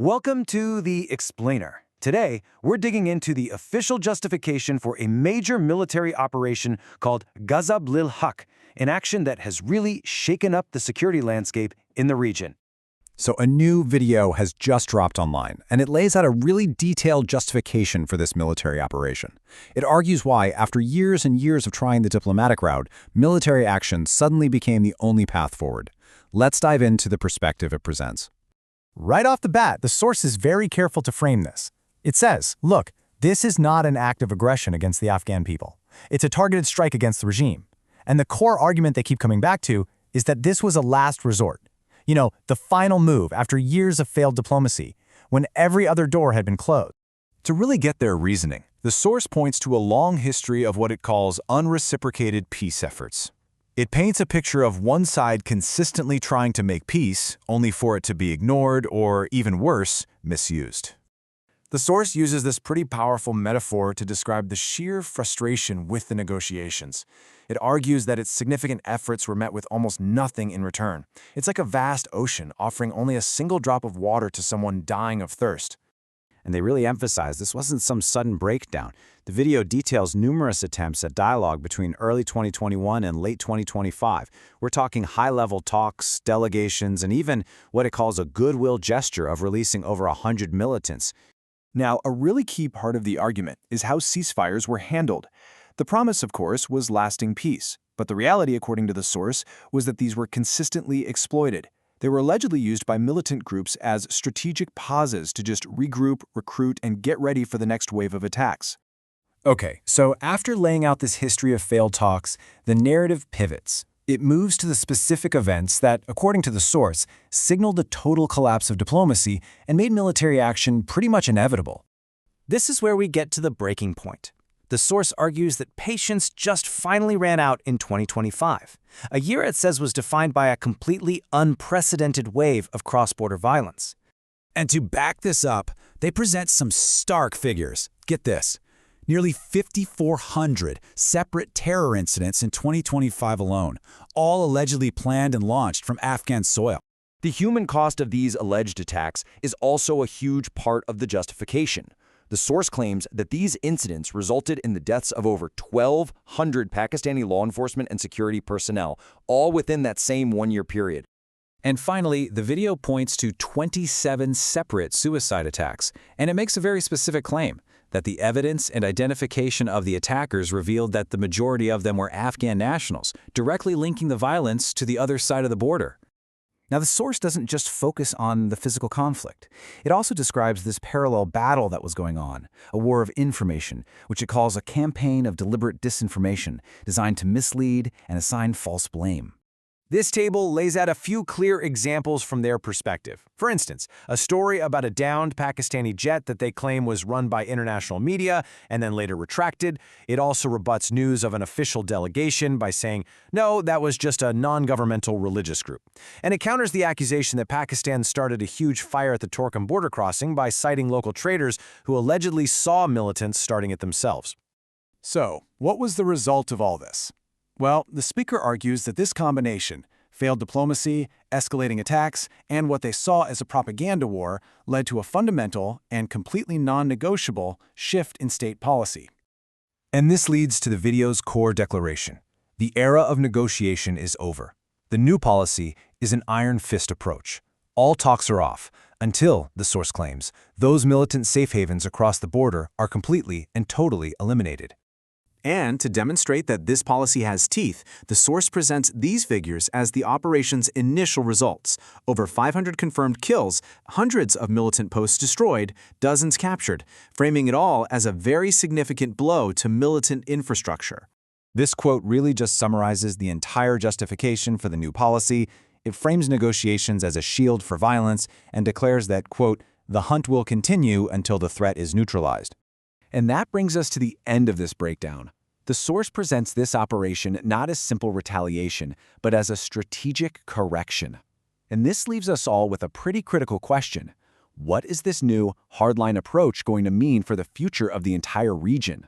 Welcome to The Explainer. Today, we're digging into the official justification for a major military operation called Ghazab lil Haq, an action that has really shaken up the security landscape in the region. So a new video has just dropped online, and it lays out a really detailed justification for this military operation. It argues why, after years and years of trying the diplomatic route, military action suddenly became the only path forward. Let's dive into the perspective it presents. Right off the bat, the source is very careful to frame this. It says, look, this is not an act of aggression against the Afghan people. It's a targeted strike against the regime. And the core argument they keep coming back to is that this was a last resort. You know, the final move after years of failed diplomacy, when every other door had been closed. To really get their reasoning, the source points to a long history of what it calls unreciprocated peace efforts. It paints a picture of one side consistently trying to make peace, only for it to be ignored or, even worse, misused. The source uses this pretty powerful metaphor to describe the sheer frustration with the negotiations. It argues that its significant efforts were met with almost nothing in return. It's like a vast ocean offering only a single drop of water to someone dying of thirst. And they really emphasize this wasn't some sudden breakdown. The video details numerous attempts at dialogue between early 2021 and late 2025. We're talking high-level talks, delegations, and even what it calls a goodwill gesture of releasing over 100 militants. Now, a really key part of the argument is how ceasefires were handled. The promise, of course, was lasting peace, but the reality, according to the source, was that these were consistently exploited. They were allegedly used by militant groups as strategic pauses to just regroup, recruit, and get ready for the next wave of attacks. Okay, so after laying out this history of failed talks, the narrative pivots. It moves to the specific events that, according to the source, signaled the total collapse of diplomacy and made military action pretty much inevitable. This is where we get to the breaking point. The source argues that patience just finally ran out in 2025, a year it says was defined by a completely unprecedented wave of cross-border violence. And to back this up, they present some stark figures. Get this. Nearly 5,400 separate terror incidents in 2025 alone, all allegedly planned and launched from Afghan soil. The human cost of these alleged attacks is also a huge part of the justification. The source claims that these incidents resulted in the deaths of over 1,200 Pakistani law enforcement and security personnel, all within that same one-year period. And finally, the video points to 27 separate suicide attacks, and it makes a very specific claim that the evidence and identification of the attackers revealed that the majority of them were Afghan nationals, directly linking the violence to the other side of the border. Now, the source doesn't just focus on the physical conflict. It also describes this parallel battle that was going on, a war of information, which it calls a campaign of deliberate disinformation designed to mislead and assign false blame. This table lays out a few clear examples from their perspective. For instance, a story about a downed Pakistani jet that they claim was run by international media and then later retracted. It also rebuts news of an official delegation by saying, no, that was just a non-governmental religious group. And it counters the accusation that Pakistan started a huge fire at the Torkham border crossing by citing local traders who allegedly saw militants starting it themselves. So, what was the result of all this? Well, the speaker argues that this combination, failed diplomacy, escalating attacks, and what they saw as a propaganda war, led to a fundamental and completely non-negotiable shift in state policy. And this leads to the video's core declaration. The era of negotiation is over. The new policy is an iron fist approach. All talks are off, until, the source claims, those militant safe havens across the border are completely and totally eliminated. And to demonstrate that this policy has teeth, the source presents these figures as the operation's initial results. Over 500 confirmed kills, hundreds of militant posts destroyed, dozens captured, framing it all as a very significant blow to militant infrastructure. This quote really just summarizes the entire justification for the new policy. It frames negotiations as a shield for violence and declares that, quote, the hunt will continue until the threat is neutralized. And that brings us to the end of this breakdown. The source presents this operation not as simple retaliation, but as a strategic correction. And this leaves us all with a pretty critical question. What is this new, hardline approach going to mean for the future of the entire region?